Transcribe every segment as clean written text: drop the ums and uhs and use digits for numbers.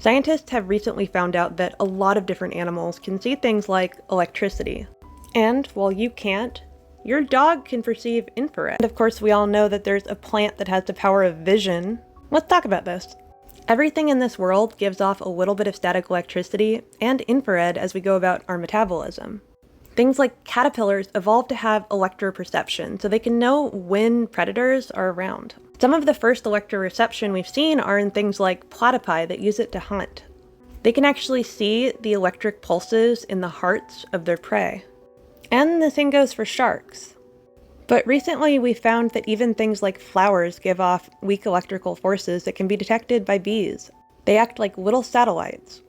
Scientists have recently found out that a lot of different animals can see things like electricity. And while you can't, your dog can perceive infrared. And of course, we all know that there's a plant that has the power of vision. Let's talk about this. Everything in this world gives off a little bit of static electricity and infrared as we go about our metabolism. Things like caterpillars evolved to have electroperception, so they can know when predators are around. Some of the first electroreception we've seen are in things like platypi that use it to hunt. They can actually see the electric pulses in the hearts of their prey. And the same goes for sharks. But recently we found that even things like flowers give off weak electrical forces that can be detected by bees. They act like little satellites.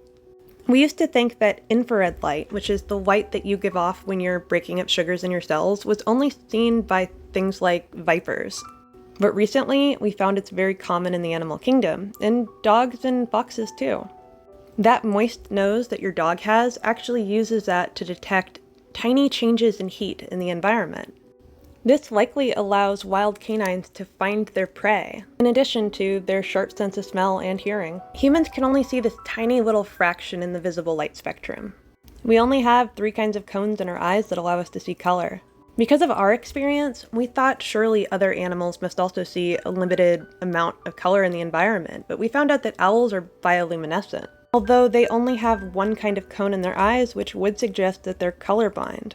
We used to think that infrared light, which is the light that you give off when you're breaking up sugars in your cells, was only seen by things like vipers. But recently, we found it's very common in the animal kingdom, and dogs and foxes too. That moist nose that your dog has actually uses that to detect tiny changes in heat in the environment. This likely allows wild canines to find their prey, in addition to their sharp sense of smell and hearing. Humans can only see this tiny little fraction in the visible light spectrum. We only have 3 kinds of cones in our eyes that allow us to see color. Because of our experience, we thought surely other animals must also see a limited amount of color in the environment, but we found out that owls are bioluminescent, although they only have 1 kind of cone in their eyes, which would suggest that they're colorblind.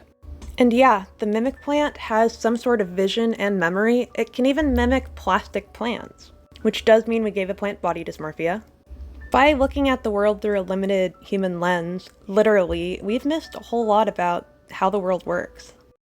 And yeah, the mimic plant has some sort of vision and memory. It can even mimic plastic plants, which does mean we gave the plant body dysmorphia. By looking at the world through a limited human lens, literally, we've missed a whole lot about how the world works.